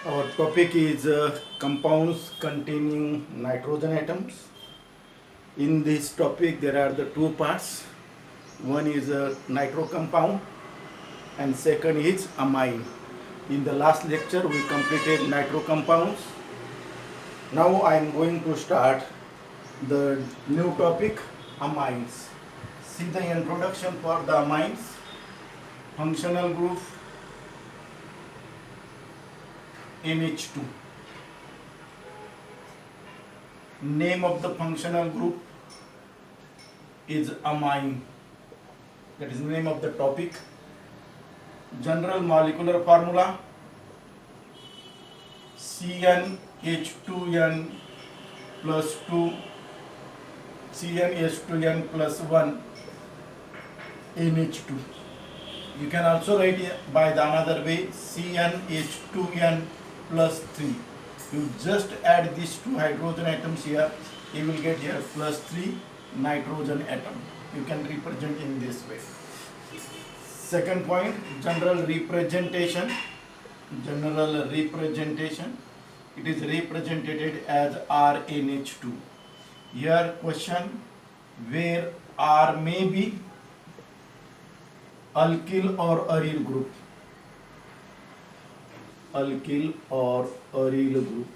Our topic is compounds containing nitrogen atoms. In this topic, there are the two parts. One is a nitro compound, and second is amine. In the last lecture, we completed nitro compounds. Now I am going to start the new topic, amines. See the introduction for the amines. Functional group NH2. Name of the functional group is amine. That is the name of the topic. General molecular formula CnH2n plus 2 CnH2n plus 1 NH2. You can also write it by the another way, CnH2n plus 3. You just add these two hydrogen atoms here, you will get here plus 3 nitrogen atom. You can represent in this way. Second point, general representation. General representation. It is represented as RNH2. Here question, where R may be alkyl or aryl group. Alkyl or aryl group.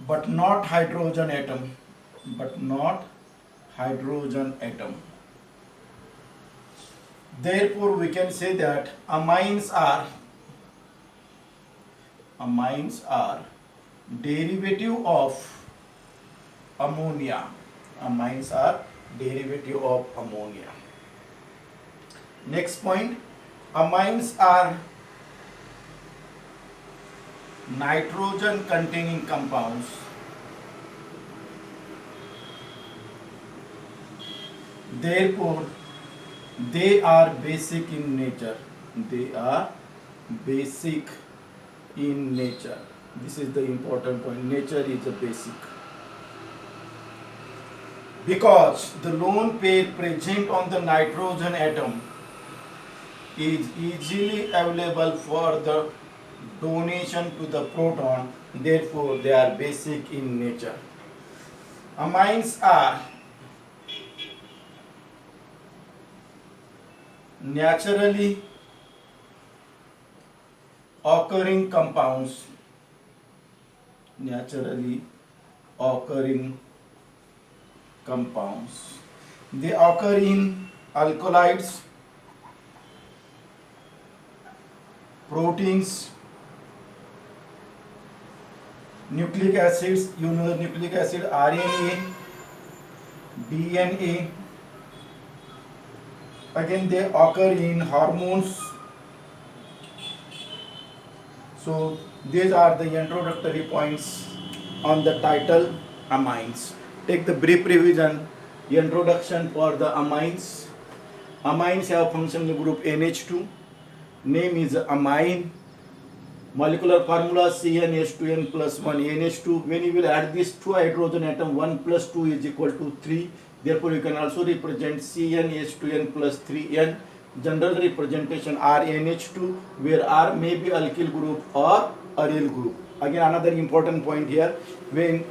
But not hydrogen atom. But not hydrogen atom. Therefore, we can say that amines are derivative of ammonia. Amines are derivative of ammonia. Next point, amines are nitrogen containing compounds. Therefore, they are basic in nature. They are basic in nature. This is the important point. Nature is a basic. Because the lone pair present on the nitrogen atom is easily available for the donation to the proton. Therefore, they are basic in nature. Amines are naturally occurring compounds. Naturally occurring compounds. They occur in alkaloids, proteins, nucleic acids. You know the nucleic acid RNA, DNA. Again, they occur in hormones. So these are the introductory points on the title amines. Take the brief revision. Introduction for the amines. Amines have functional group NH2. Name is amine. Molecular formula CnH2n plus 1 NH2. When you will add these two hydrogen atom, 1 plus 2 is equal to 3. Therefore, you can also represent CnH2n plus 3n. General representation RNH2, where R may be alkyl group or aryl group. Again, another important point here, when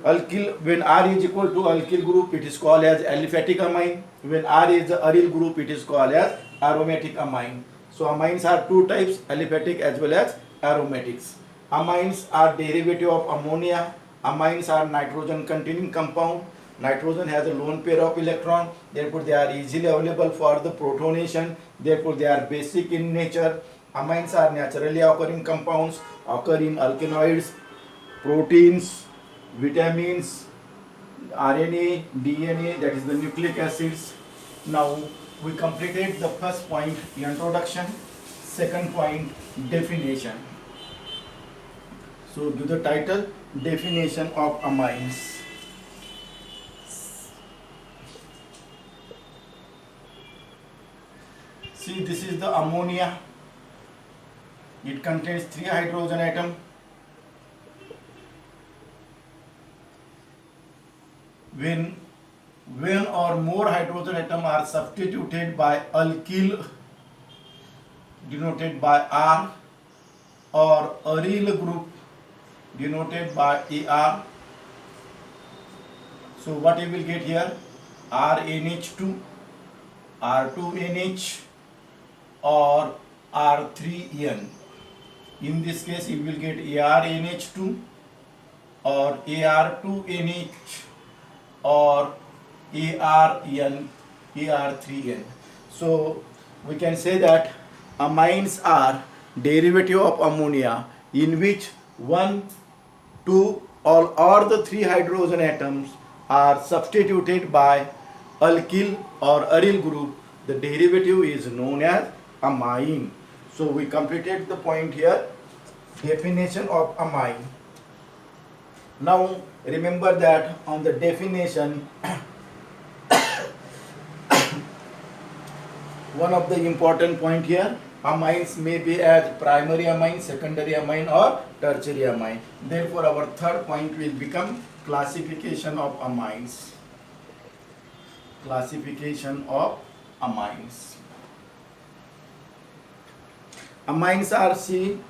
R is equal to alkyl group, it is called as aliphatic amine. When R is the aryl group, it is called as aromatic amine. So amines are two types, aliphatic as well as aromatics. Amines are derivative of ammonia. Amines are nitrogen containing compound. Nitrogen has a lone pair of electron, therefore they are easily available for the protonation, therefore they are basic in nature. Amines are naturally occurring compounds, occur in alkaloids, proteins, vitamins, RNA, DNA, that is the nucleic acids. Now we completed the first point, introduction. Second point, definition. So give the title, definition of amines. See, this is the ammonia. It contains 3 hydrogen atoms. When or more hydrogen atoms are substituted by alkyl denoted by R, or aryl group denoted by AR. So what you will get here? RNH2, R2NH or R3N. In this case you will get ARNH2 or AR2NH or ARN, AR3N. So we can say that amines are derivative of ammonia in which 1, 2 or the 3 hydrogen atoms are substituted by alkyl or aryl group. The derivative is known as amine. So we completed the point here, definition of amine. Now remember that on the definition one of the important point here, amines may be as primary amine, secondary amine or tertiary amine. Therefore our third point will become classification of amines. Classification of amines. Amines are seen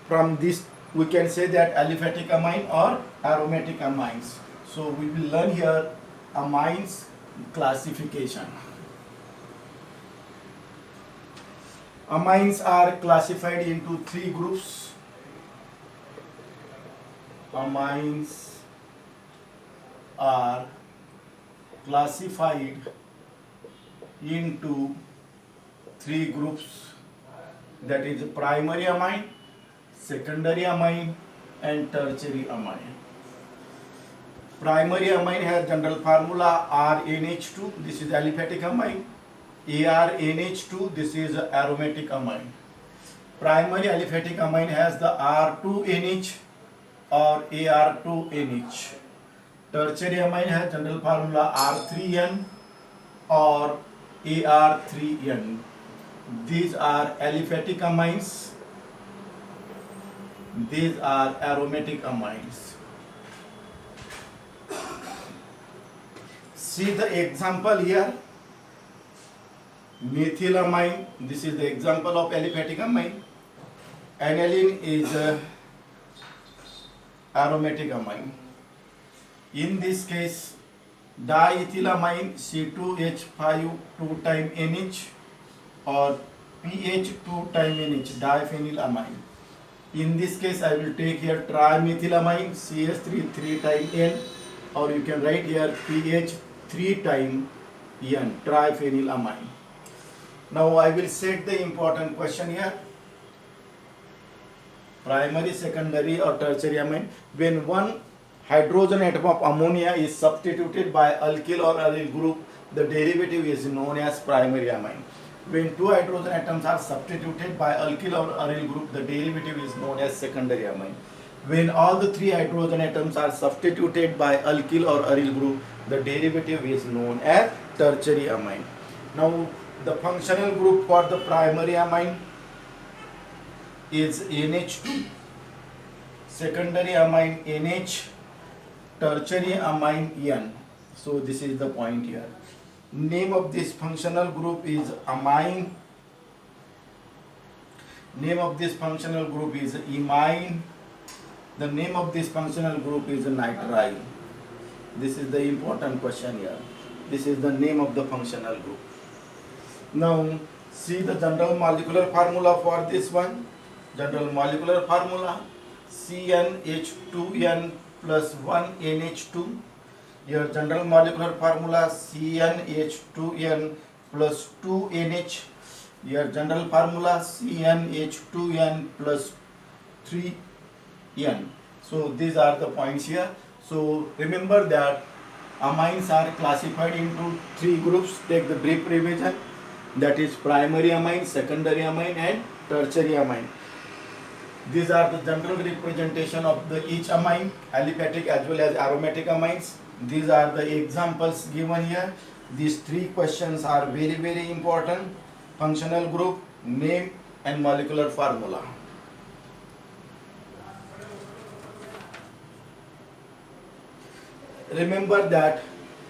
from this, we can say that aliphatic amine or aromatic amines. So we will learn here amines classification. Amines are classified into 3 groups. Amines are classified into 3 groups, that is primary amine, secondary amine and tertiary amine. Primary amine has general formula RNH2, this is aliphatic amine. ARNH2, this is aromatic amine. Primary aliphatic amine has the R2NH or AR2NH. Tertiary amine has general formula R3N or AR3N. These are aliphatic amines. These are aromatic amines. See the example here. Methylamine, this is the example of aliphatic amine. Aniline is aromatic amine. In this case, diethylamine C2H5 2 time NH or PH 2 time NH, diphenylamine. In this case I will take here trimethylamine CH3 3 time N, or you can write here PH 3 time N, triphenylamine. Now I will set the important question here. Primary, secondary or tertiary amine. When one hydrogen atom of ammonia is substituted by alkyl or aryl group, the derivative is known as primary amine. When 2 hydrogen atoms are substituted by alkyl or aryl group, the derivative is known as secondary amine. When all the 3 hydrogen atoms are substituted by alkyl or aryl group, the derivative is known as tertiary amine. Now the functional group for the primary amine is NH2, secondary amine NH, tertiary amine N. So this is the point here. Name of this functional group is amine. Name of this functional group is imine. The name of this functional group is nitrile. This is the important question here. This is the name of the functional group. Now see the general molecular formula for this one. General molecular formula CnH2n plus 1 NH2. Your general molecular formula CnH2n plus 2 NH. Your general formula CnH2n plus 3 N. So these are the points here. So remember that amines are classified into 3 groups. Take the brief revision. That is primary amine, secondary amine and tertiary amine. These are the general representation of the each amine, aliphatic as well as aromatic amines. These are the examples given here. These 3 questions are very, very important. Functional group, name and molecular formula. Remember that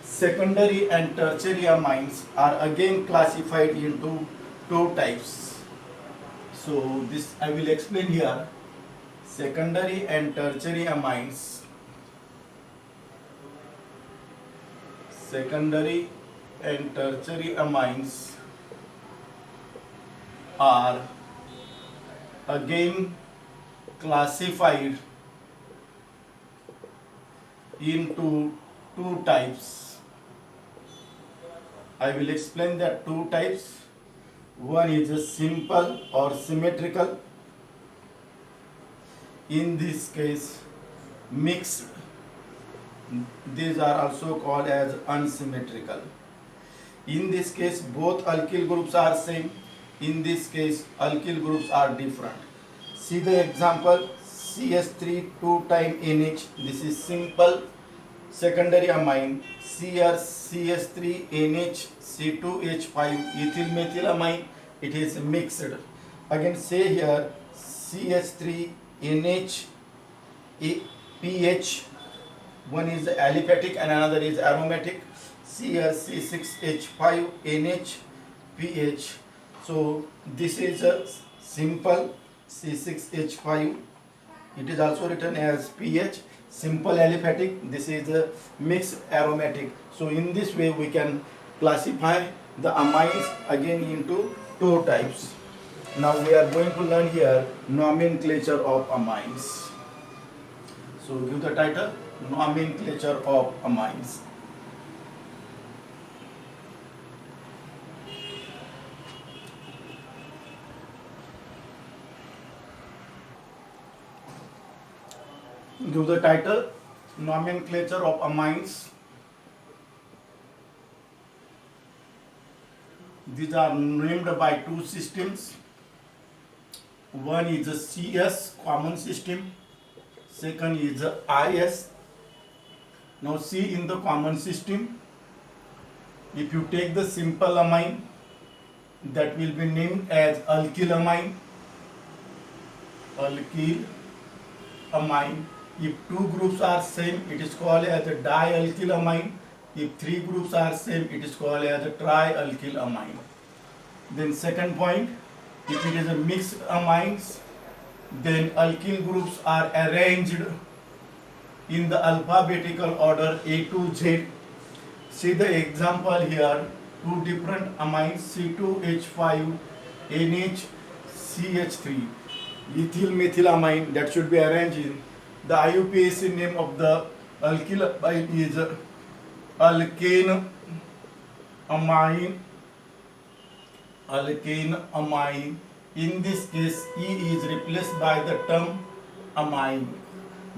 secondary and tertiary amines are again classified into 2 types. So this I will explain here. secondary and tertiary amines. Secondary and tertiary amines are again classified into two types. I will explain that two types. One is a simple or symmetrical. In this case, mixed. These are also called as unsymmetrical. In this case, both alkyl groups are same. In this case, alkyl groups are different. See the example, CH3 2 time NH. This is simple secondary amine. Here CH3 NH C2H5 ethyl methyl amine. It is mixed. Again say here CH3 NH pH. One is aliphatic and another is aromatic. Here C6H5 NH pH. So this is a simple C6H5. It is also written as pH. Simple aliphatic. This is a mixed aromatic. So in this way we can classify the amines again into two types. Now we are going to learn here nomenclature of amines. So give the title, nomenclature of amines. Give the title, nomenclature of amines. These are named by two systems. One is a CS, common system. Second is a IS. Now see in the common system, if you take the simple amine, that will be named as alkylamine. Alkylamine. If two groups are same, it is called as a dialkylamine. If three groups are same, it is called as a trialkylamine. Then second point, if it is a mixed amines, then alkyl groups are arranged in the alphabetical order A to Z. See the example here, two different amines C2H5 NHCH3 ethyl methylamine, that should be arranged in the IUPAC name of the alkylamine is alkane amine. Alkane amine. In this case, E is replaced by the term amine.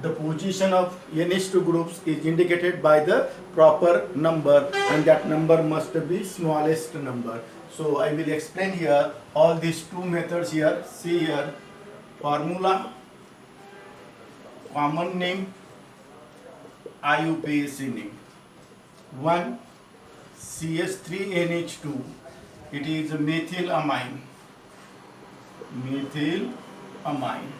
The position of NH2 groups is indicated by the proper number, and that number must be smallest number. So I will explain here all these two methods here. See here, formula, common name, IUPAC name. One, CH3NH2, it is methylamine. Methylamine.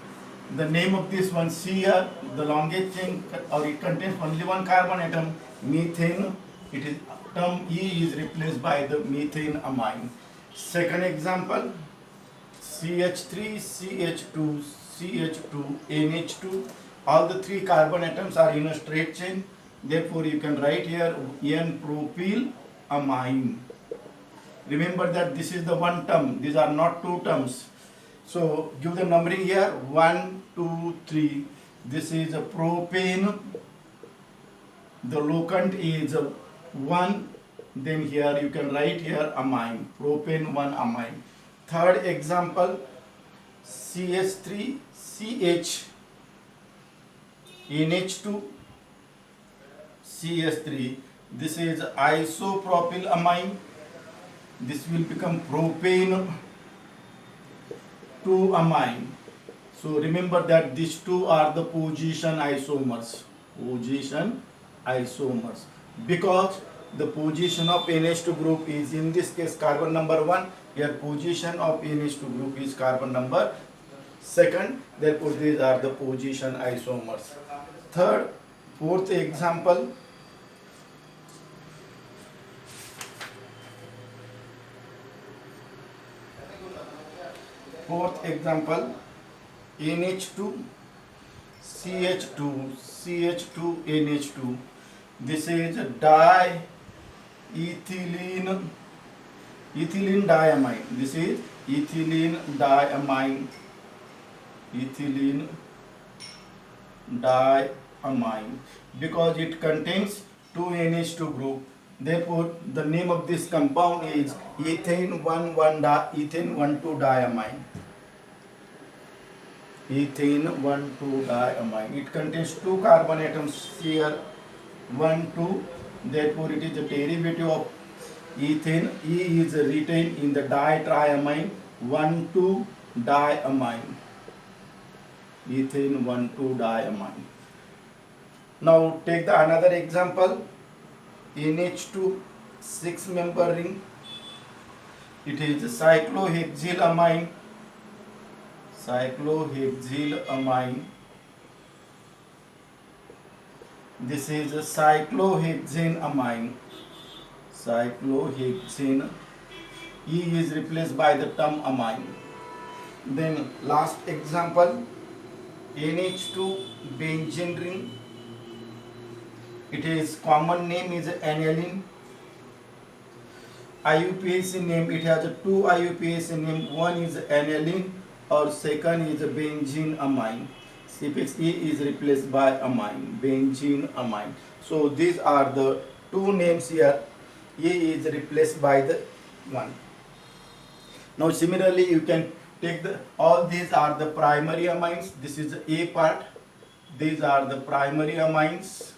The name of this one, here, the longest chain, or it contains only one carbon atom, methane. It is term E is replaced by the methane amine. Second example, CH3, CH2, CH2, NH2. All the three carbon atoms are in a straight chain. Therefore, you can write here N-propyl amine. Remember that this is the one term. These are not two terms. So give the numbering here 1, 2, 3. This is a propane. The locant is 1. Then here you can write here amine. Propane 1 amine. Third example, CH3, CH, NH2, CH3. This is isopropyl amine. This will become propane 2 amine. So remember that these two are the position isomers. Position isomers. Because the position of NH2 group is in this case carbon number 1. Here position of NH2 group is carbon number 2. Therefore these are the position isomers. Fourth example. Fourth example, NH2, CH2, CH2NH2. This is diethylene, ethylene diamine. This is ethylene diamine, ethylene diamine, because it contains two NH2 group. Therefore, the name of this compound is ethane 1,2 diamine. Ethane 1,2 diamine. It contains two carbon atoms here, 1, 2. Therefore, it is a derivative of ethane. E is retained in the ditriamine 1,2 diamine. Ethane 1,2 diamine. Now take the another example. NH2 6-member ring. It is cyclohexylamine. Cyclohexylamine. This is a cyclohexenamine. Cyclohexene. E is replaced by the term amine. Then last example, NH2 benzene ring. It is common name is aniline. IUPAC name, it has two IUPAC name. One is aniline or second is benzene amine. Suffix E is replaced by amine, benzene amine. So these are the two names here. E is replaced by the one. Now similarly you can take the, all these are the primary amines. This is the A part. These are the primary amines.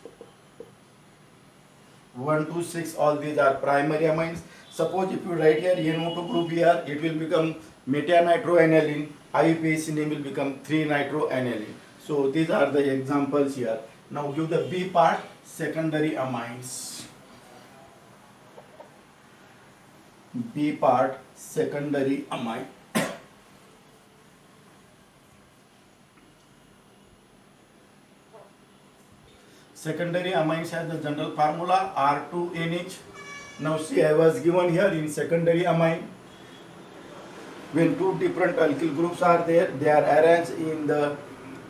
1 to 6, all these are primary amines. Suppose if you write here NO2 group here, it will become metanitroaniline. IUPAC name will become 3-nitroaniline. So these are the examples here. Now give the B part, secondary amines. B part, secondary amine. Secondary amines has the general formula R2NH. Now see, I was given here in secondary amine, when two different alkyl groups are there, they are arranged in the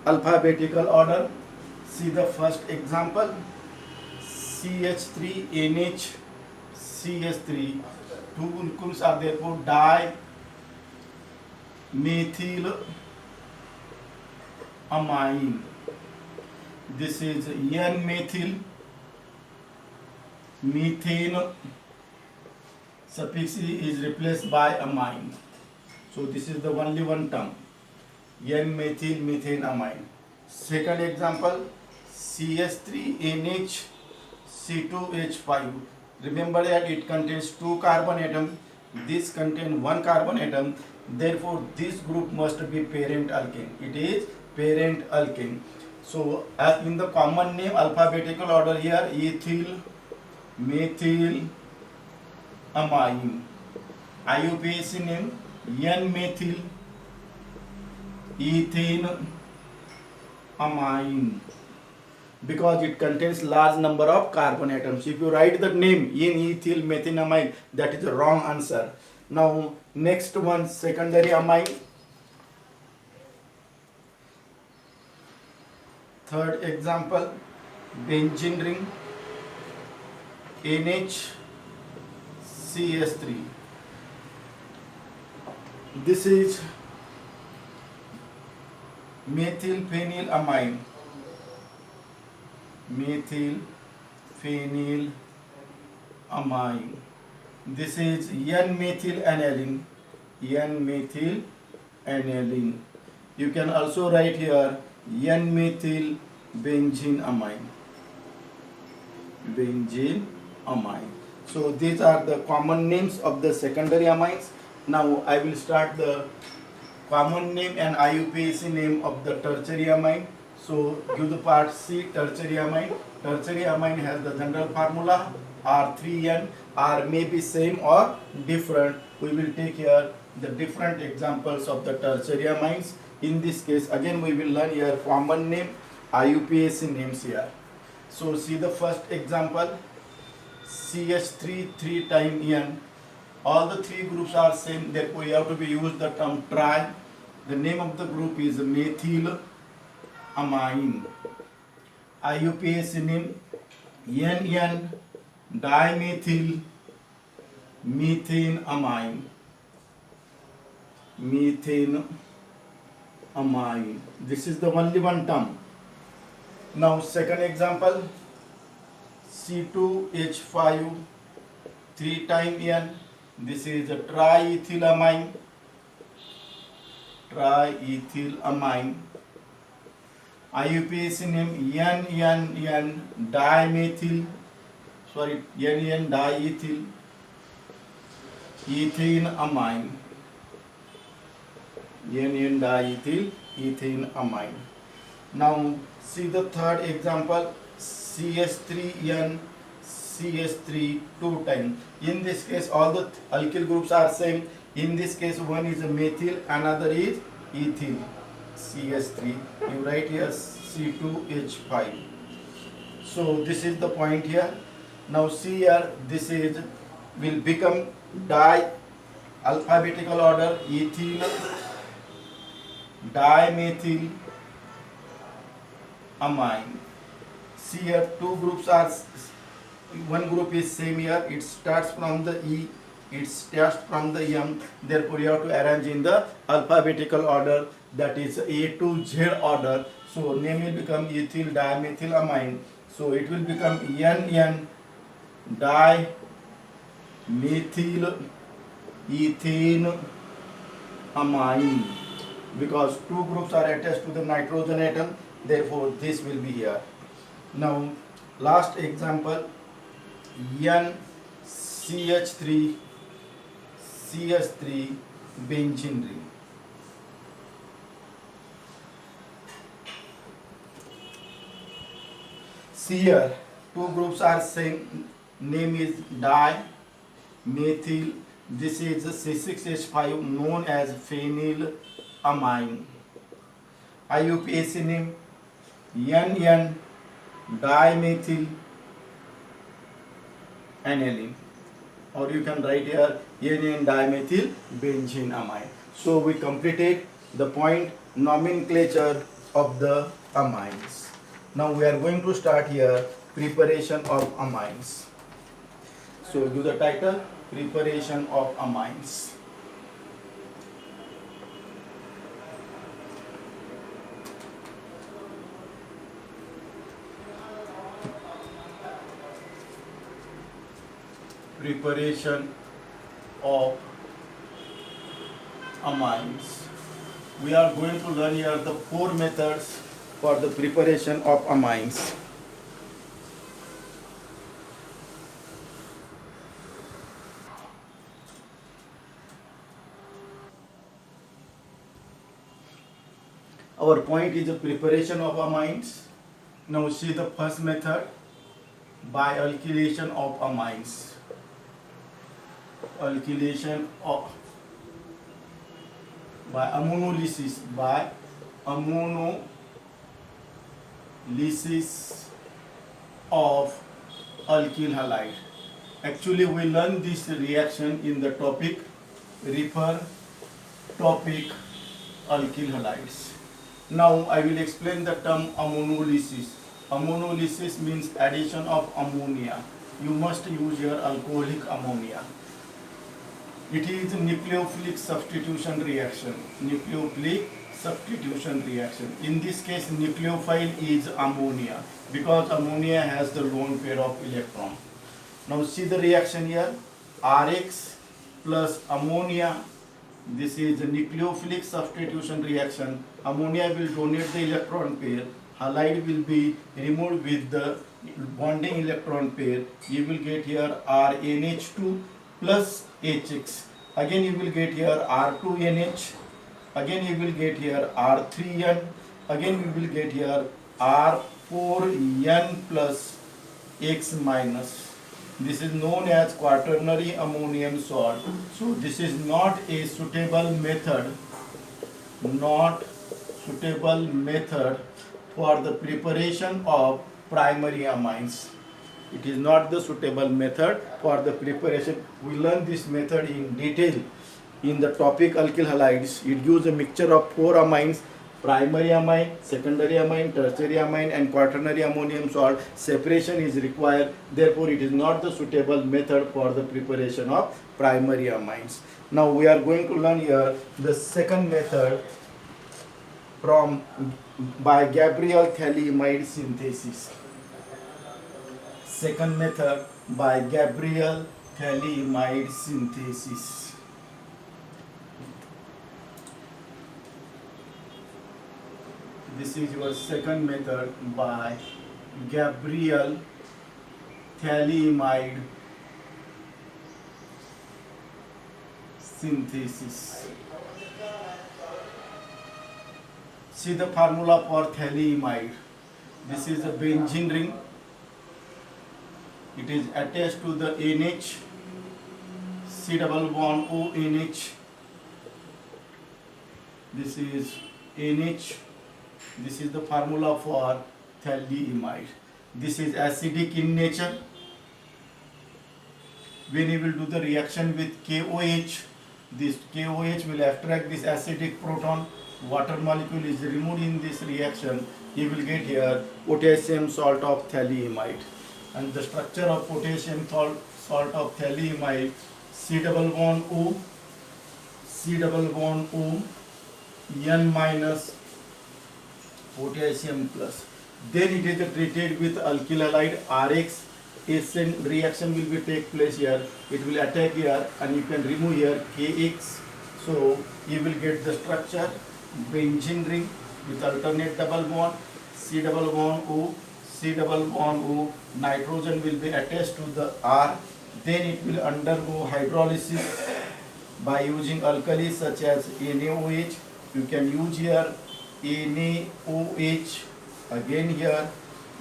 alphabetical order. See the first example, CH3NH, CH3. Two alkyls are therefore dimethyl amine. This is N-methyl, methane, suffix E is replaced by amine. So this is the only one term, N-methyl methane amine. Second example, CH3NH, C2H5. Remember that it contains two carbon atoms. This contains one carbon atom. Therefore, this group must be parent alkane. It is parent alkane. So as in the common name alphabetical order here, ethyl, methyl, amine. IUPAC name N-methyl, ethane, amine, because it contains large number of carbon atoms. If you write the name N-ethyl methenamine, that is the wrong answer. Now next one, secondary amine. Third example, benzene ring, NHCS3. This is methylphenylamine. Methylphenylamine. This is N-methylaniline. N-methylaniline. You can also write here N-methyl benzene amine. Benzene amine. So these are the common names of the secondary amines. Now I will start the common name and IUPAC name of the tertiary amine. So give the part C, tertiary amine. Tertiary amine has the general formula R3N. R may be same or different. We will take here the different examples of the tertiary amines. In this case, again we will learn here common name, IUPAC names here. So see the first example, CH3 3 times N. All the three groups are same, therefore you have to be use the term tri. The name of the group is methyl amine. IUPAC name NN dimethyl methane amine. Methane amine. This is the only one term. Now second example, C2H5 3 times N. This is a triethylamine. Triethylamine. IUPAC name NN dimethyl. NN diethyl ethane amine. NN diethyl ethane amine. Now see the third example, CH3N CH3 2 times. In this case all the alkyl groups are same. In this case one is a methyl, another is ethyl. CH3, you write here C2H5. So this is the point here. Now see here, this is will become di alphabetical order ethyl dimethyl amine. See here, two groups are, one group is same here, it starts from the E, it starts from the M, therefore you have to arrange in the alphabetical order, that is A to Z order. So name will become ethyl dimethyl amine. So it will become NN dimethyl ethane amine, because two groups are attached to the nitrogen atom, therefore this will be here. Now last example, NCH3 CH3 benzene ring. See here, two groups are same, name is dimethyl. This is C6H5 known as phenylamine. IUPAC name NN dimethyl aniline, or you can write here NN dimethyl benzene amine. So we completed the point nomenclature of the amines. Now we are going to start here preparation of amines. So do the title, preparation of amines. Preparation of amines. We are going to learn here the 4 methods for the preparation of amines. Our point is the preparation of amines. Now see the first method, by alkylation of amines. Alkylation of, by ammonolysis, of alkyl halide. Actually we learn this reaction in the topic, refer topic alkyl halides. Now I will explain the term ammonolysis. Ammonolysis means addition of ammonia. You must use your alcoholic ammonia. It is nucleophilic substitution reaction. Nucleophilic substitution reaction. In this case, nucleophile is ammonia, because ammonia has the lone pair of electron. Now see the reaction here, Rx plus ammonia. This is a nucleophilic substitution reaction. Ammonia will donate the electron pair. Halide will be removed with the bonding electron pair. You will get here RNH2 plus HX. Again you will get here R2NH. Again you will get here R3N. Again you will get here R4N plus X minus. This is known as quaternary ammonium salt. So this is not a suitable method, for the preparation of primary amines. It is not the suitable method for the preparation. We learn this method in detail in the topic alkyl halides. It gives a mixture of 4 amines primary amine, secondary amine, tertiary amine and quaternary ammonium salt separation is required. Therefore, it is not the suitable method for the preparation of primary amines. Now we are going to learn here the second method from by Gabriel Thaliamide synthesis. Second method by Gabriel Thaliamide synthesis. This is your second method by Gabriel Thaliamide synthesis. See the formula for thaliamide. This is a benzene ring. It is attached to the NH, C double bond ONH. This is NH. This is the formula for thaliamide. This is acidic in nature. When you will do the reaction with KOH, this KOH will attract this acidic proton. Water molecule is removed in this reaction. You will get here potassium salt of thaliamide. And the structure of potassium salt of thaliamide, C double bond O, C double bond O, N minus, potassium plus. Then it is treated with alkyl halide RX. Acid reaction will be take place here. It will attack here and you can remove here KX. So you will get the structure benzene ring with alternate double bond, C double bond O, C double bond O. Nitrogen will be attached to the R. Then it will undergo hydrolysis by using alkali such as NaOH. You can use here NaOH, again here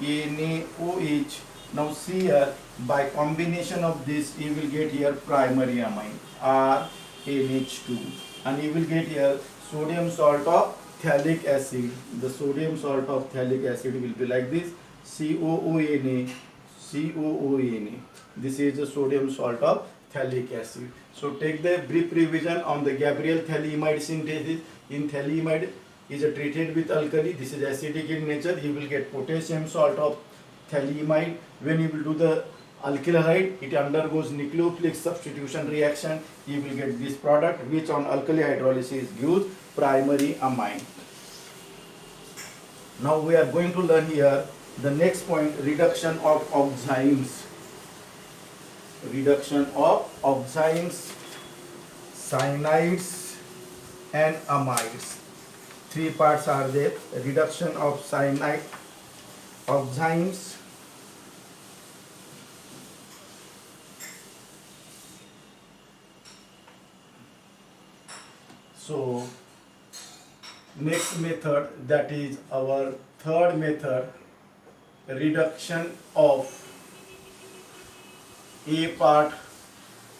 NaOH. Now see here, by combination of this you will get here primary amine RNH2 and you will get here sodium salt of phthalic acid. The sodium salt of phthalic acid will be like this, COONA, COONA. This is the sodium salt of phthalic acid. So take the brief revision on the Gabriel Thaliamide synthesis. In thaliamide is treated with alkali. This is acidic in nature. You will get potassium salt of thaliamide. When you will do the alkyl halide, it undergoes nucleophilic substitution reaction. You will get this product which on alkali hydrolysis gives primary amine. Now we are going to learn here the next point, reduction of oximes. Reduction of oximes, cyanides and amides. Three parts are there. Reduction of cyanide, oximes, so next method, that is our third method, reduction of A part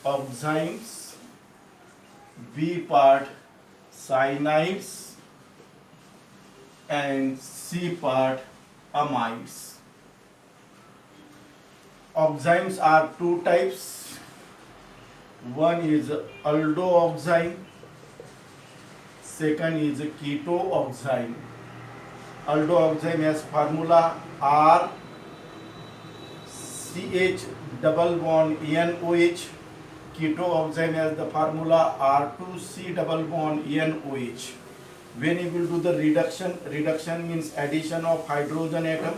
oximes, B part cyanides and C part amides. Oximes are two types. One is aldooxime, second is ketooxime. Aldooxime has formula R CH double bond NOH. Ketooxime has the formula R2C double bond NOH. When you will do the reduction means addition of hydrogen atom.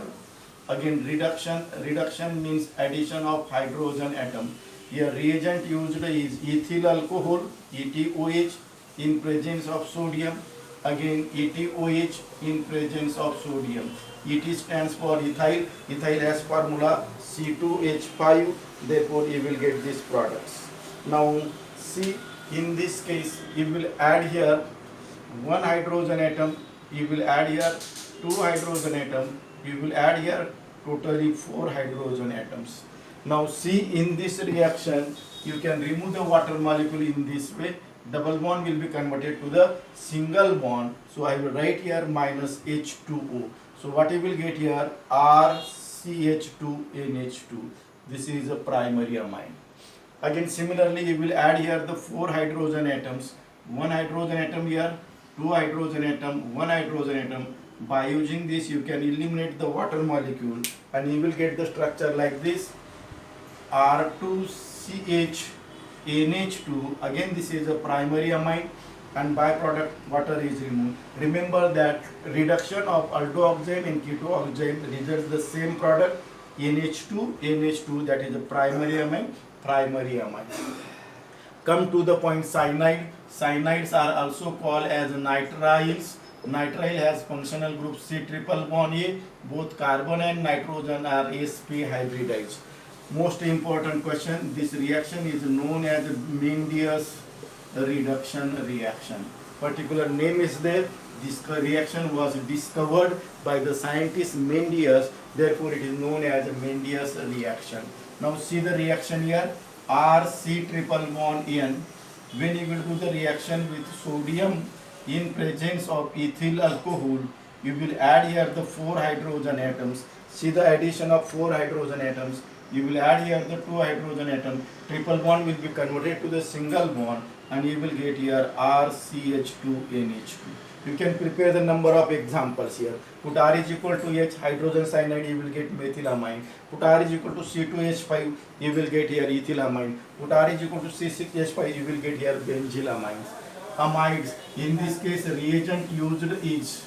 Again reduction means addition of hydrogen atom. Here reagent used is ethyl alcohol, ETOH, in presence of sodium. Again ETOH in presence of sodium. ET stands for ethyl. Ethyl has formula C2H5. Therefore you will get these products. Now see, in this case you will add here one hydrogen atom, you will add here two hydrogen atom, you will add here totally 4 hydrogen atoms. Now see, in this reaction you can remove the water molecule in this way. Double bond will be converted to the single bond. So I will write here minus H2O. So what you will get here, RCH2NH2. This is a primary amine. Again similarly you will add here the 4 hydrogen atoms. One hydrogen atom here, two hydrogen atom, one hydrogen atom. By using this you can eliminate the water molecule and you will get the structure like this: R2CH NH2. Again this is a primary amine and byproduct water is removed. Remember that reduction of aldooxane and ketoxane results the same product NH2, that is a primary amine, Come to the point cyanide. Cyanides are also called as nitriles. Nitrile has functional group C triple bond A. Both carbon and nitrogen are sp hybridized. Most important question, this reaction is known as Mendeus reduction reaction. Particular name is there. This reaction was discovered by the scientist Mendeus, therefore it is known as Mendeus reaction. Now see the reaction here, RC triple bond N. When you will do the reaction with sodium in presence of ethyl alcohol, you will add here the 4 hydrogen atoms. See the addition of 4 hydrogen atoms. You will add here the 2 hydrogen atom. Triple bond will be converted to the single bond and you will get here RCH2NH2. You can prepare the number of examples here. Put R is equal to H, hydrogen cyanide, you will get methylamine. Put R is equal to C2H5, you will get here ethylamine. Put R is equal to C6H5, you will get here benzylamine. Amides, in this case reagent used is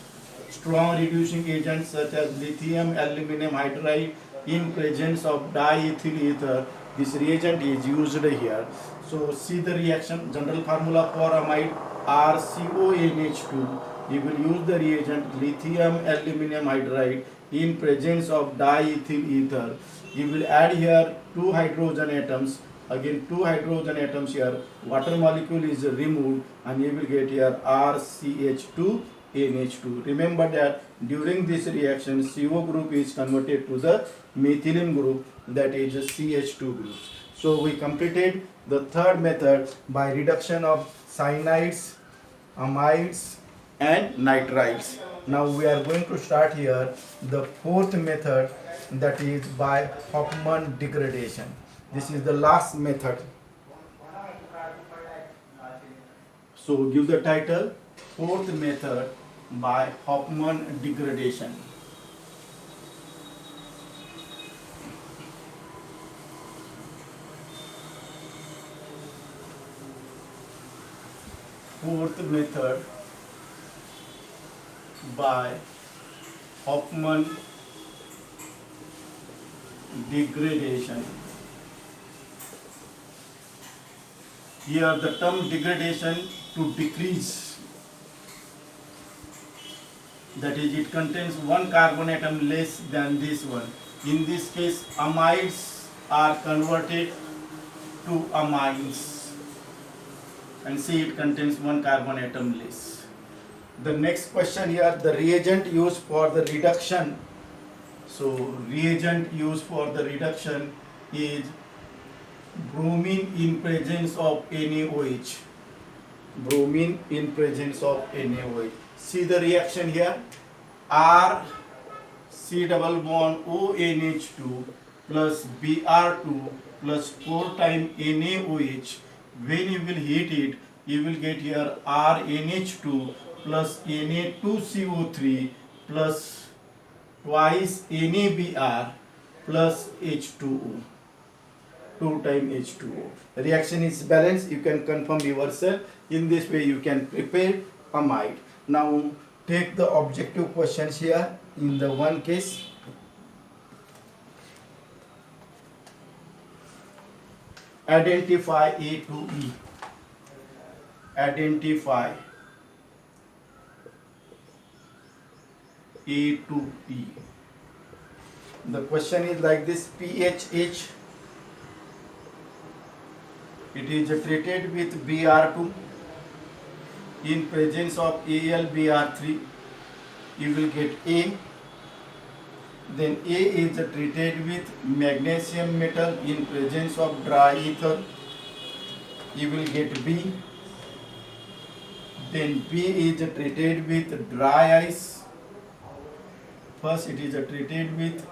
strong reducing agents such as lithium aluminum hydride in presence of diethyl ether. This reagent is used here. So see the reaction, general formula for amide RCONH2. You will use the reagent lithium aluminum hydride in presence of diethyl ether. You will add here 2 hydrogen atoms. Again 2 hydrogen atoms here. Water molecule is removed and you will get here RCH2 NH2. Remember that during this reaction CO group is converted to the methylene group, that is a CH2 group. So we completed the third method by reduction of cyanides, amides and nitriles. Now we are going to start here the fourth method, that is by Hofmann degradation. This is the last method. So give the title, fourth method by Hofmann degradation. Fourth method by Hofmann degradation. Here the term degradation, to decrease, that is it contains one carbon atom less than this one. In this case amides are converted to amines, and see it contains one carbon atom less. The next question here, the reagent used for the reduction. So reagent used for the reduction is bromine in presence of NaOH. Bromine in presence of NaOH. See the reaction here, R C double bond ONH2 plus Br2 plus 4 times NaOH. When you will heat it, you will get here RNH2 plus Na2CO3 plus twice NaBr plus H2O. 2 times H2O. Reaction is balanced. You can confirm yourself. In this way you can prepare amide. Now take the objective questions here. In the one case, identify A to E. Identify A to E. The question is like this: PHH, it is treated with Br2 in presence of AlBr3, you will get A. Then A is treated with magnesium metal in presence of dry ether, you will get B. Then B is treated with dry ice. First it is treated with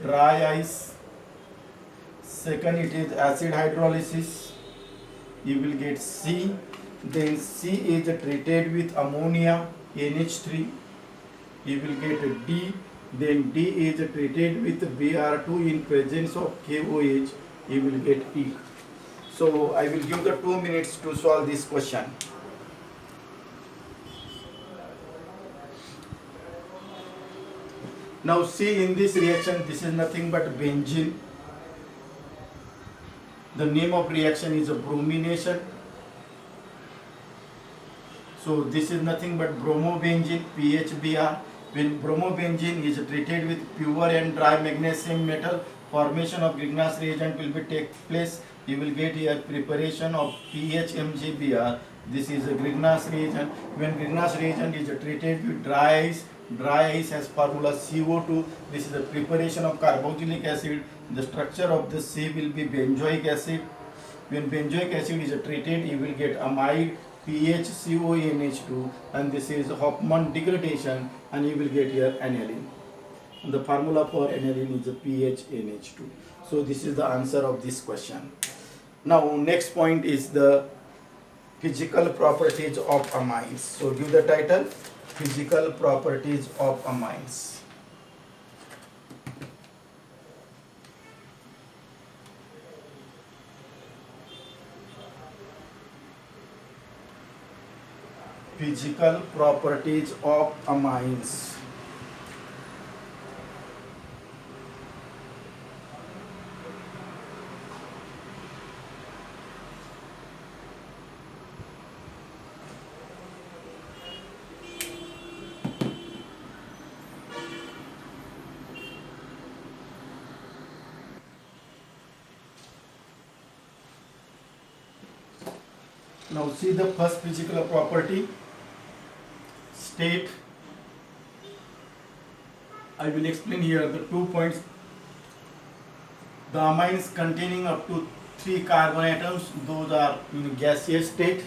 dry ice. Second it is acid hydrolysis, you will get C. Then C is treated with ammonia NH3, you will get a D. Then D is treated with Br2 in presence of KOH, you will get E. So I will give the 2 minutes to solve this question. Now see, in this reaction, this is nothing but benzene. The name of reaction is a bromination. So this is nothing but bromobenzene, PHBr. When bromobenzene is treated with pure and dry magnesium metal, formation of Grignard reagent will be take place. You will get here preparation of PHMgBr. This is a Grignard reagent. When Grignard reagent is treated with dry ice has formula CO2. This is the preparation of carboxylic acid. The structure of the C will be benzoic acid. When benzoic acid is treated, you will get amide PHCONH2, and this is Hofmann degradation, and you will get here aniline. And the formula for aniline is a PHNH2. So this is the answer of this question. Now next point is the physical properties of amines. So give the title, physical properties of amines. Physical properties of amines. Now see the first physical property. State. I will explain here the 2 points. The amines containing up to 3 carbon atoms, those are in gaseous state.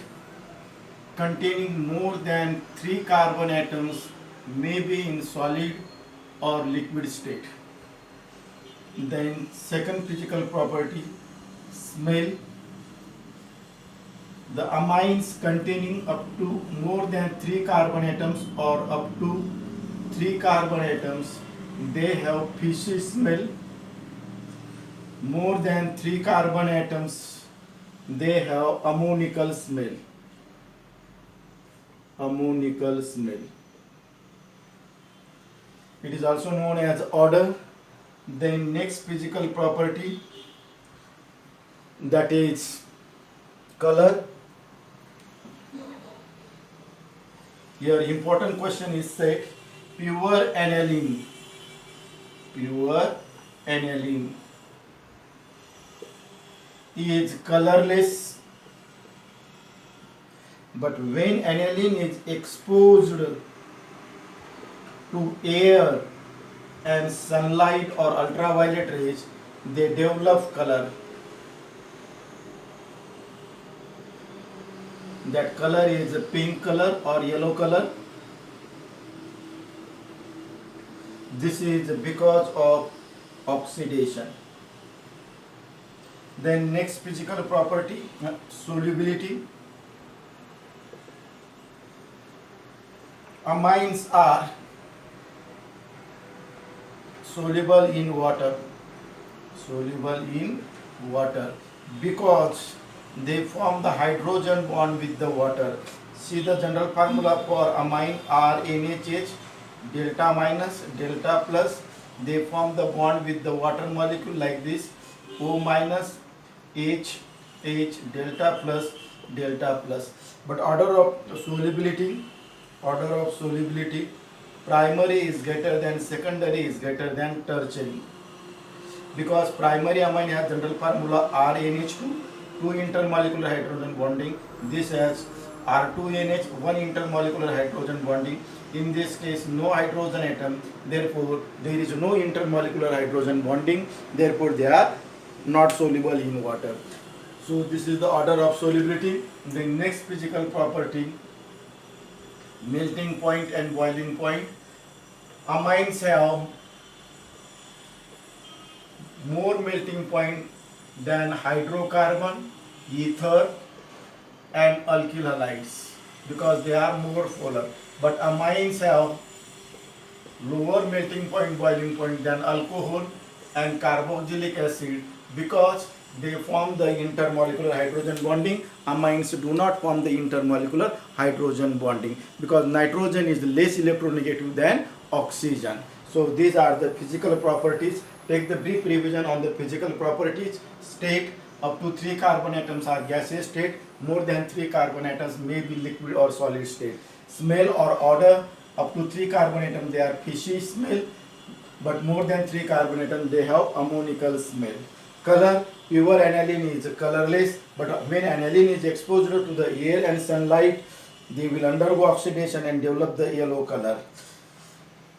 Containing more than 3 carbon atoms may be in solid or liquid state. Then second physical property, smell. The amines containing up to more than 3 carbon atoms or up to 3 carbon atoms, they have fishy smell. More than 3 carbon atoms, they have ammonical smell. Ammonical smell. It is also known as odor. Then next physical property, that is color. Here important question is set, pure aniline is colorless, but when aniline is exposed to air and sunlight or ultraviolet rays, they develop color. That color is a pink color or yellow color. This is because of oxidation. Then next physical property, solubility. Amines are soluble in water. Soluble in water because they form the hydrogen bond with the water. See the general formula for amine, RNHH, delta minus, delta plus. They form the bond with the water molecule like this, O minus, H, delta plus, delta plus. But order of solubility, primary is greater than secondary is greater than tertiary. Because primary amine has general formula RNH2, 2 intermolecular hydrogen bonding. This has R2NH, 1 intermolecular hydrogen bonding. In this case, no hydrogen atom, therefore there is no intermolecular hydrogen bonding, therefore they are not soluble in water. So this is the order of solubility. The next physical property, melting point and boiling point. Amines have more melting point than hydrocarbon, ether, and alkyl halides because they are more polar. But amines have lower melting point, boiling point than alcohol and carboxylic acid because they form the intermolecular hydrogen bonding. Amines do not form the intermolecular hydrogen bonding because nitrogen is less electronegative than oxygen. So these are the physical properties. Take the brief revision on the physical properties. State up to 3 carbon atoms are gaseous state. More than 3 carbon atoms may be liquid or solid state. Smell or odor, up to 3 carbon atoms they are fishy smell, but more than 3 carbon atoms they have ammonical smell. Color, pure aniline is colorless, but when aniline is exposed to the air and sunlight, they will undergo oxidation and develop the yellow color.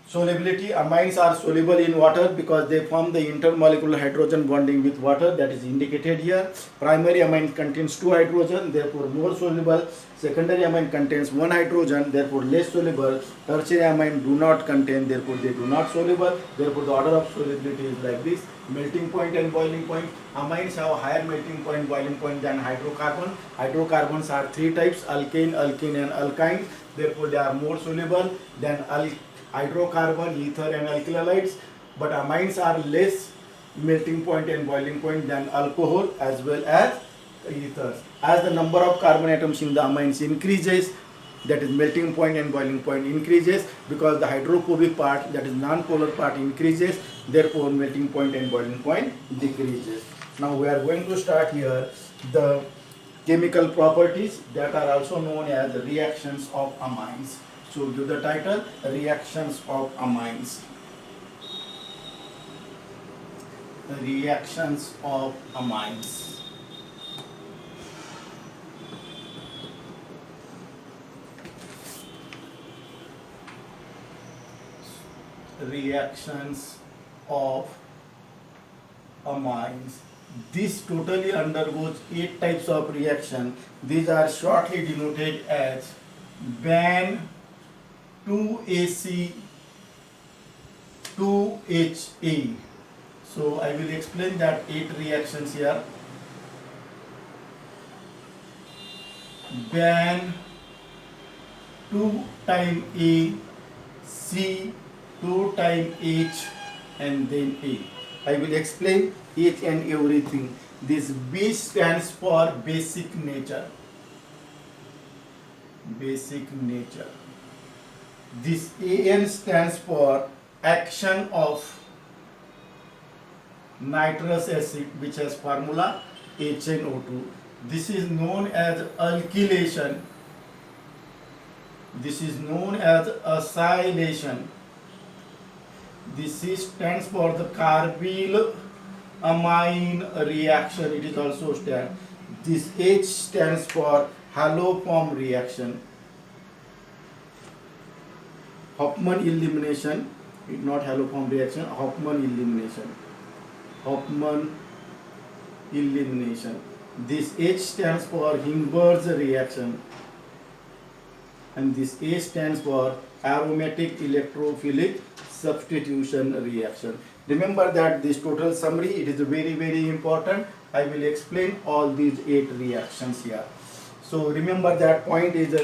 Solubility, amines are soluble in water because they form the intermolecular hydrogen bonding with water, that is indicated here. Primary amine contains 2 hydrogen, therefore more soluble. Secondary amine contains 1 hydrogen, therefore less soluble. Tertiary amine do not contain, therefore they do not soluble. Therefore the order of solubility is like this: melting point and boiling point. Amines have higher melting point, boiling point than hydrocarbon. Hydrocarbons are 3 types: alkane, alkene and alkyne. Therefore they are more soluble than hydrocarbon, ether and alkyl halides, but amines are less melting point and boiling point than alcohol as well as ethers. As the number of carbon atoms in the amines increases, that is melting point and boiling point increases, because the hydrophobic part, that is non-polar part, increases, therefore melting point and boiling point decreases. Now we are going to start here the chemical properties that are also known as reactions of amines. So give the title, reactions of amines. Reactions of amines. Reactions of amines. This totally undergoes 8 types of reaction. These are shortly denoted as BAN, 2AC, 2HA. So I will explain that 8 reactions here. BAN, 2 time A, C, 2 time H, and then A. I will explain each and everything. This B stands for basic nature. Basic nature. This AN stands for action of nitrous acid, which has formula HNO2. This is known as alkylation. This is known as acylation. This C stands for the carbyl amine reaction. It is also stand. This H stands for haloform reaction. Hofmann elimination, not haloform reaction, Hofmann elimination. Hofmann elimination. This H stands for Himber's reaction, and this A stands for aromatic electrophilic substitution reaction. Remember that this total summary, it is very important. I will explain all these 8 reactions here. So remember that point is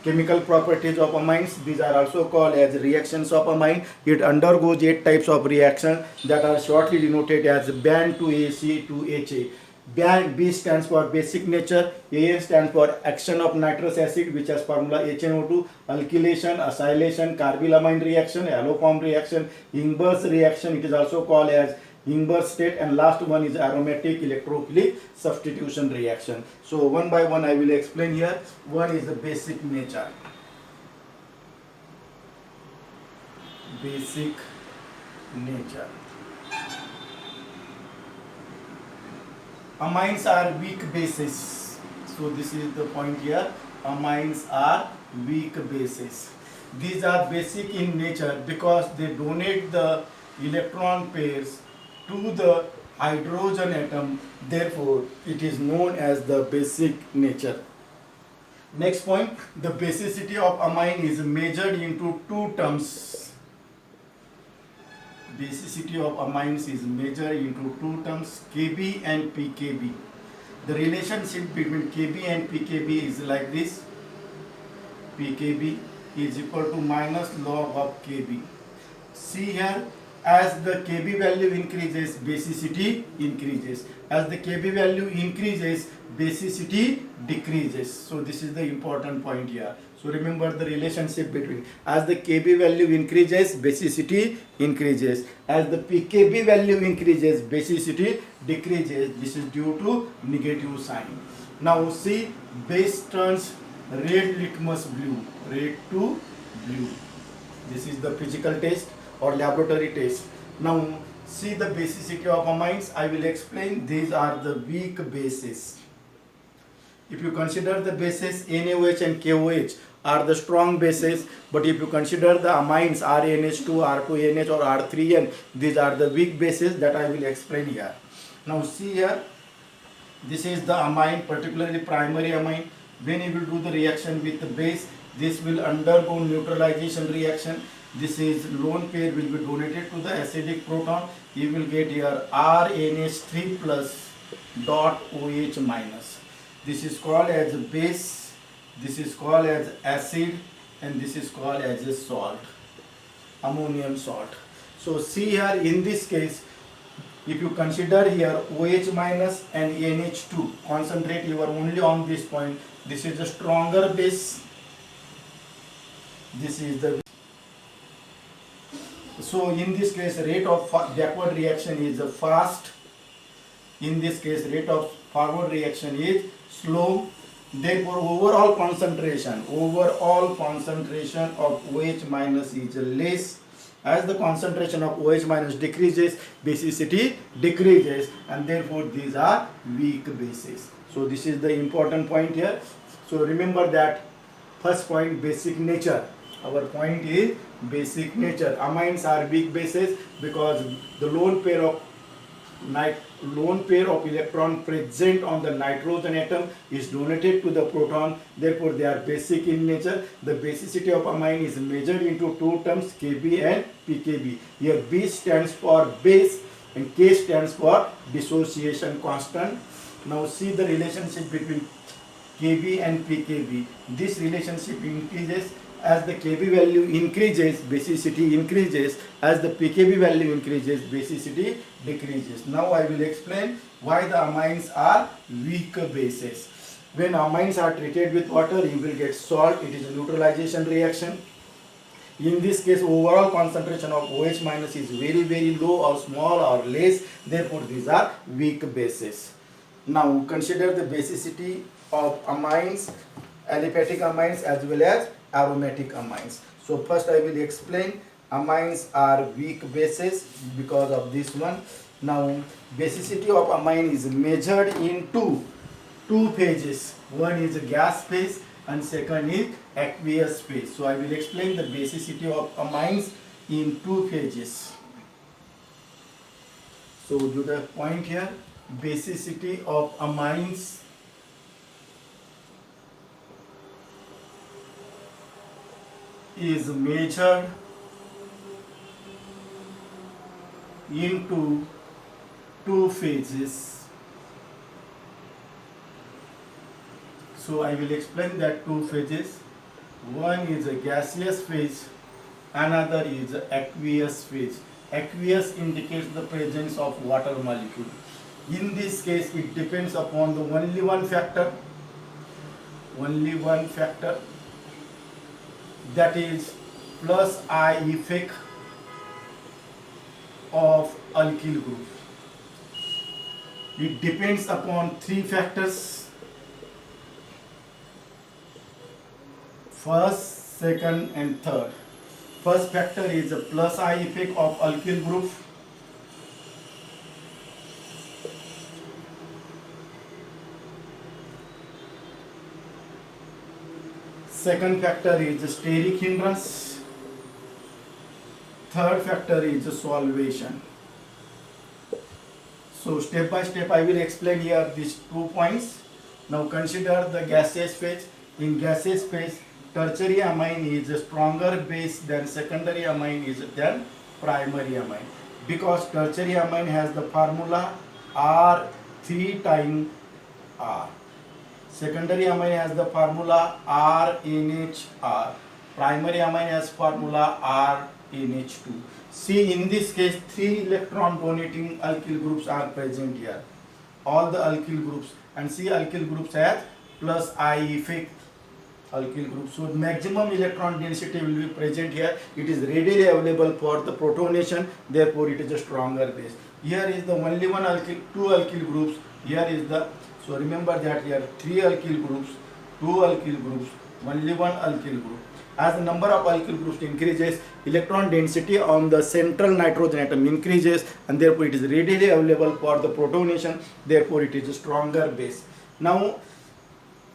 chemical properties of amines. These are also called as reactions of amine. It undergoes 8 types of reaction that are shortly denoted as BAN, 2AC, 2HA. BAN, B stands for basic nature. AN stands for action of nitrous acid, which has formula HNO2. Alkylation, acylation, carbylamine reaction, haloform reaction, Ingber's reaction. It is also called as Ingber's state, and last one is aromatic electrophilic substitution reaction. So one by one I will explain here. One is the basic nature. Basic nature. Amines are weak bases. So this is the point here. Amines are weak bases. These are basic in nature because they donate the electron pairs to the hydrogen atom. Therefore, it is known as the basic nature. Next point, the basicity of amine is measured into 2 terms. Basicity of amines is measured into 2 terms, Kb and pKb. The relationship between Kb and pKb is like this. pKb is equal to minus log of Kb. See here, as the Kb value increases, basicity increases. As the Kb value increases, basicity decreases. So this is the important point here. So remember the relationship between, as the Kb value increases, basicity increases. As the pKb value increases, basicity decreases. This is due to negative sign. Now see, base turns red litmus blue, red to blue. This is the physical test or laboratory test. Now see the basicity of amines. I will explain. These are the weak bases. If you consider the bases NaOH and KOH are the strong bases, but if you consider the amines RNH2, R2NH or R3N, these are the weak bases that I will explain here. Now see here, this is the amine, particularly primary amine. When you will do the reaction with the base, this will undergo neutralization reaction. This is lone pair will be donated to the acidic proton. You will get here RNH3 plus dot OH minus. This is called as a base, this is called as acid, and this is called as a salt, ammonium salt. So see here, in this case, if you consider here OH minus and NH2, concentrate you are only on this point. This is a stronger base. This is the, so in this case rate of backward reaction is fast. In this case rate of forward reaction is slow. Therefore overall concentration of OH minus is less. As the concentration of OH minus decreases, basicity decreases, and therefore these are weak bases. So this is the important point here. So remember that first point, basic nature. Our point is basic nature. Amines are weak bases because the lone pair of electron present on the nitrogen atom is donated to the proton. Therefore they are basic in nature. The basicity of amine is measured into two terms, Kb and pKb. Here B stands for base and K stands for dissociation constant. Now see the relationship between Kb and pKb. This relationship increases. As the Kb value increases, basicity increases. As the pKb value increases, basicity decreases. Now I will explain why the amines are weak bases. When amines are treated with water, you will get salt. It is a neutralization reaction. In this case, overall concentration of OH minus is very low or small or less. Therefore, these are weak bases. Now consider the basicity of amines, aliphatic amines as well as aromatic amines. So first I will explain amines are weak bases because of this one. Now basicity of amine is measured in two phases. One is a gas phase and second is aqueous phase. So I will explain the basicity of amines in two phases. So do the point here, basicity of amines is measured into two phases. So I will explain that two phases. One is a gaseous phase, another is aqueous phase. Aqueous indicates the presence of water molecule. In this case, it depends upon the only one factor, that is plus I effect of alkyl group. It depends upon three factors: first, second and third. First factor is a plus I effect of alkyl group. Second factor is steric hindrance. Third factor is solvation. So step by step I will explain here these 2 points. Now consider the gaseous phase. In gaseous phase, tertiary amine is a stronger base than secondary amine is than primary amine, because tertiary amine has the formula R 3 times R. Secondary amine has the formula RNHR. Primary amine has formula RNH2. See, in this case, 3 electron donating alkyl groups are present here. All the alkyl groups, and see, alkyl groups has plus I effect alkyl group. So maximum electron density will be present here. It is readily available for the protonation. Therefore, it is a stronger base. Here is the only one alkyl, 2 alkyl groups. Here is the, so remember that here 3 alkyl groups, 2 alkyl groups, only one alkyl group. As the number of alkyl groups increases, electron density on the central nitrogen atom increases, and therefore it is readily available for the protonation. Therefore, it is a stronger base. Now,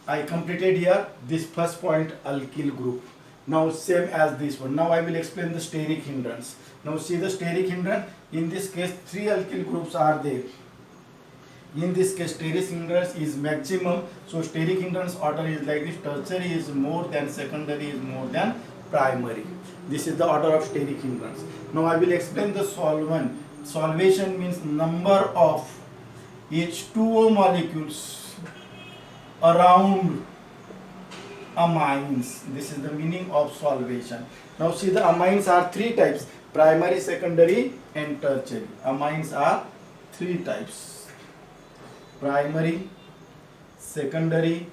I completed here this first point, alkyl group. Now same as this one. Now I will explain the steric hindrance. Now see the steric hindrance. In this case, 3 alkyl groups are there. In this case, steric hindrance is maximum. So steric hindrance order is like this. Tertiary is more than secondary is more than primary. This is the order of steric hindrance. Now I will explain the solvent. Solvation means number of H2O molecules around amines. This is the meaning of solvation. Now see, the amines are 3 types: primary, secondary and tertiary. Amines are 3 types: primary, secondary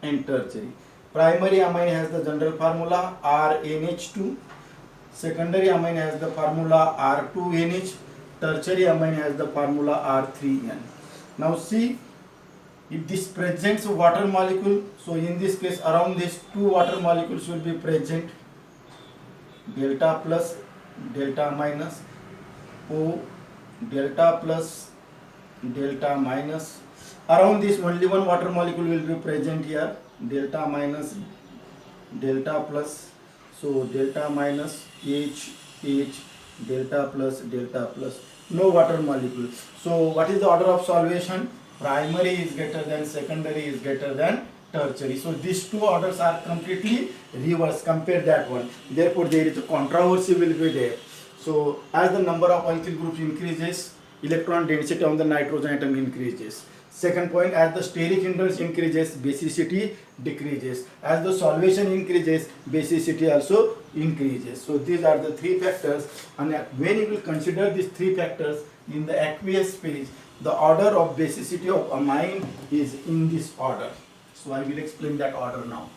and tertiary. Primary amine has the general formula RNH2. Secondary amine has the formula R2NH. Tertiary amine has the formula R3N. Now see, if this presents a water molecule, so in this case around these 2 water molecules will be present, delta plus, delta minus, O, delta plus, delta minus. Around this only one water molecule will be present here, delta minus, delta plus. So delta minus, H, delta plus, delta plus. No water molecule. So what is the order of solvation? Primary is greater than secondary is greater than tertiary. So these 2 orders are completely reverse. Compare that one. Therefore, there is a controversy will be there. So as the number of alkyl groups increases, electron density on the nitrogen atom increases. Second point, as the steric hindrance increases, basicity decreases. As the solvation increases, basicity also increases. So these are the 3 factors, and when you will consider these 3 factors in the aqueous phase, the order of basicity of amine is in this order. So I will explain that order now.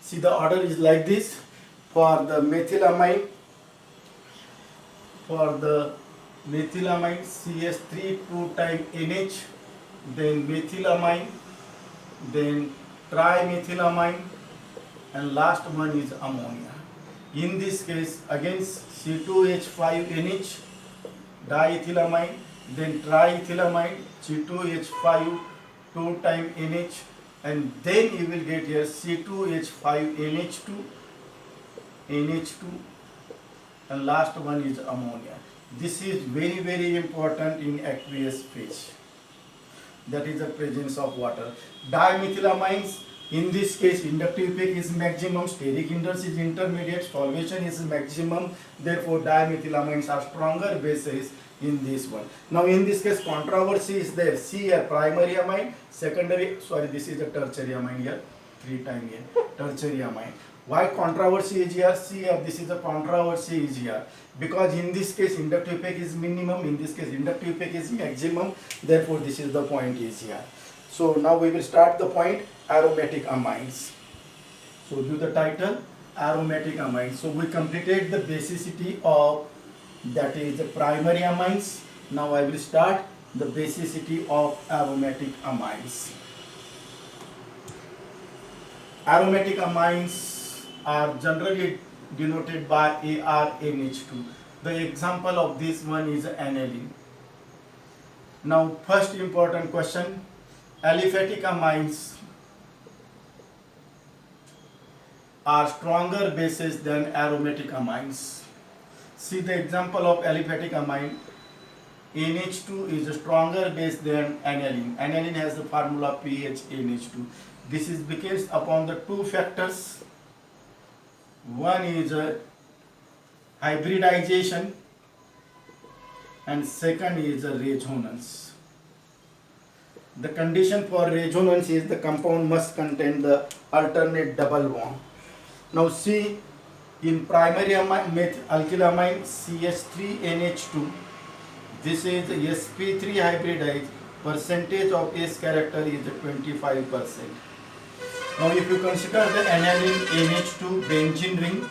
See, the order is like this. For the methylamine, CS3 2 time NH, then methylamine, then trimethylamine, and last one is ammonia. In this case, again C2H5NH, diethylamine, then triethylamine, C2H5 2 time NH, and then you will get here C2H5NH2, NH2, and last one is ammonia. This is very, very important in aqueous phase. That is the presence of water. Dimethylamines, in this case, inductive effect is maximum, steric hindrance is intermediate, solvation is maximum. Therefore, dimethylamines are stronger bases in this one. Now, in this case, controversy is there. See here, primary amine, secondary, sorry, this is a tertiary amine here, 3 times here, tertiary amine. Why controversy is here? See here, this is the controversy is here. Because in this case, inductive effect is minimum, in this case, inductive effect is maximum. Therefore, this is the point is here. So, now we will start the point, aromatic amines. So, do the title, aromatic amines. So, we completed the basicity of, that is the primary amines. Now, I will start the basicity of aromatic amines. Aromatic amines are generally denoted by ARNH2. The example of this one is aniline. Now, first important question, aliphatic amines are stronger bases than aromatic amines. See the example of aliphatic amine. NH2 is a stronger base than aniline. Aniline has the formula PHNH2. This is based upon the 2 factors. One is hybridization and second is resonance. The condition for resonance is the compound must contain the alternate double bond. Now see, in primary alkyl amine CH3NH2, this is sp3 hybridized, percentage of S character is 25%. Now if you consider the aniline NH2 benzene ring,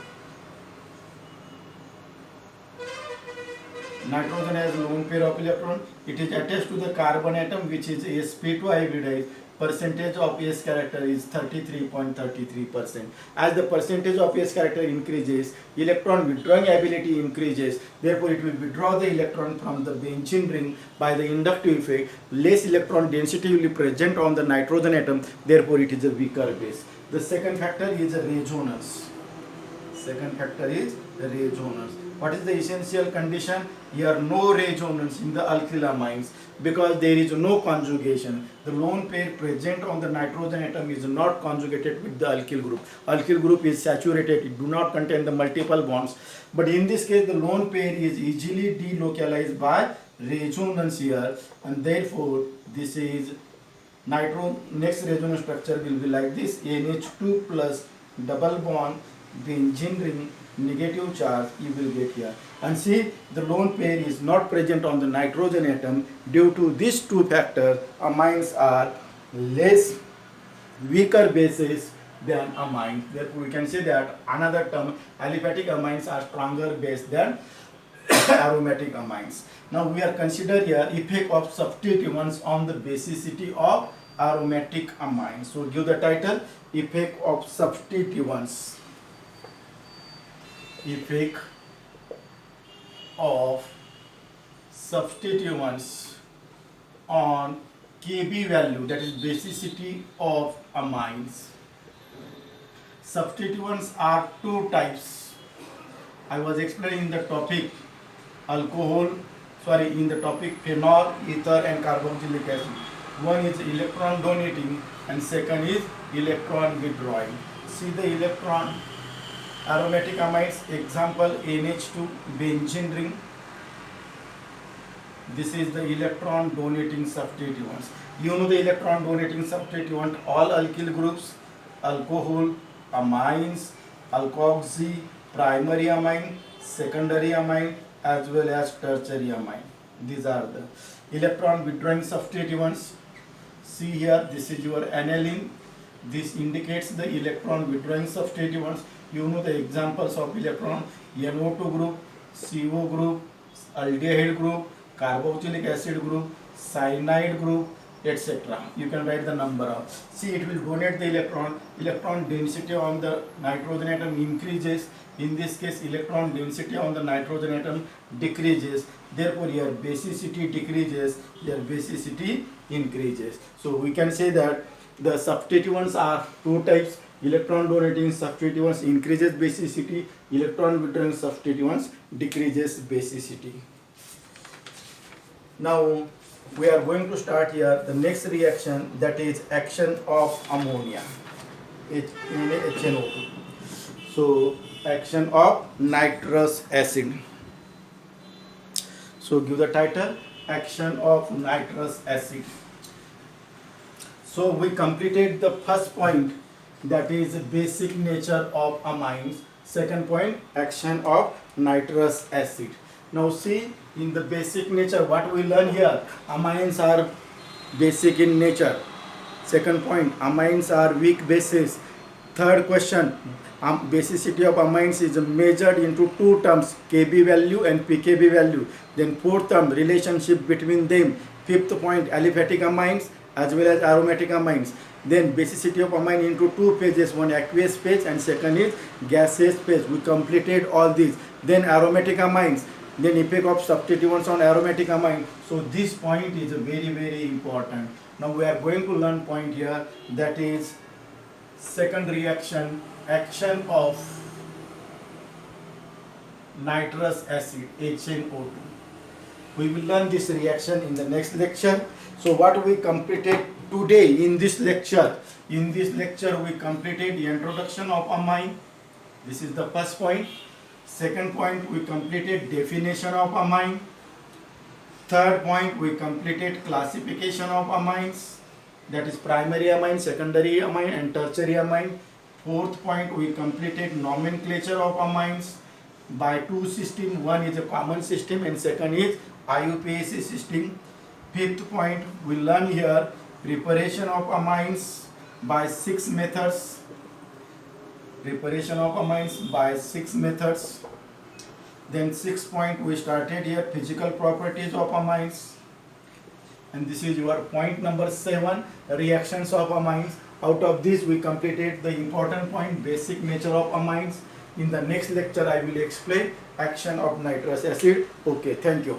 nitrogen has lone pair of electron, it is attached to the carbon atom which is sp2 hybridized, percentage of S character is 33.33%. As the percentage of S character increases, electron withdrawing ability increases, therefore it will withdraw the electron from the benzene ring by the inductive effect. Less electron density will be present on the nitrogen atom, therefore it is a weaker base. The second factor is resonance. Second factor is resonance. What is the essential condition? Here no resonance in the alkyl amines because there is no conjugation. The lone pair present on the nitrogen atom is not conjugated with the alkyl group. Alkyl group is saturated, it do not contain the multiple bonds. But in this case the lone pair is easily delocalized by resonance here, and therefore this is next resonance structure will be like this: NH2 plus double bond benzene ring, negative charge you will get here. And see, the lone pair is not present on the nitrogen atom. Due to these two factors, amines are less weaker bases than amines. Therefore we can say that another term, aliphatic amines are stronger base than aromatic amines. Now we are consider here effect of substituents on the basicity of aromatic amines. So give the title, effect of substituents. Effect of substituents on Kb value, that is basicity of amines. Substituents are two types. I was explaining in the topic in the topic phenol, ether and carboxylic acid. One is electron donating and second is electron withdrawing. See the electron aromatic amines, example NH2 benzene ring. This is the electron donating substituents. You know the electron donating substituent, all alkyl groups, alcohol, amines, alkoxy, primary amine, secondary amine as well as tertiary amine. These are the electron withdrawing substituents. See here, this is your aniline. This indicates the electron withdrawing substituents. You know the examples of electron: NO2 group, CO group, aldehyde group, carboxylic acid group, cyanide group, etc. You can write the number of. See, it will donate the electron. Electron density on the nitrogen atom increases. In this case, electron density on the nitrogen atom decreases. Therefore, your basicity decreases, your basicity increases. So we can say that the substituents are two types. Electron donating substituents increases basicity, electron withdrawing substituents decreases basicity. Now we are going to start here the next reaction, that is action of ammonia in HNO2. So action of nitrous acid. So give the title, action of nitrous acid. So we completed the first point, that is basic nature of amines. Second point, action of nitrous acid. Now see, in the basic nature what we learn here, amines are basic in nature. Second point, amines are weak bases. Third question, basicity of amines is measured into two terms, Kb value and pKb value. Then fourth term, relationship between them. Fifth point, aliphatic amines as well as aromatic amines. Then basicity of amine into two phases, one aqueous phase and second is gaseous phase. We completed all these. Then aromatic amines, then effect of substituents on aromatic amine. So this point is very, very important. Now we are going to learn point here, that is second reaction, action of nitrous acid, HNO2. We will learn this reaction in the next lecture. So what we completed today in this lecture we completed the introduction of amine. This is the first point. Second point, we completed definition of amine. Third point, we completed classification of amines, that is primary amine, secondary amine and tertiary amine. Fourth point, we completed nomenclature of amines by two systems. One is a common system and second is IUPAC system. Fifth point, we learn here preparation of amines by 6 methods. Preparation of amines by 6 methods. Then sixth point, we started here physical properties of amines. And this is your point number 7, reactions of amines. Out of this we completed the important point, basic nature of amines. In the next lecture I will explain action of nitrous acid. Okay, thank you.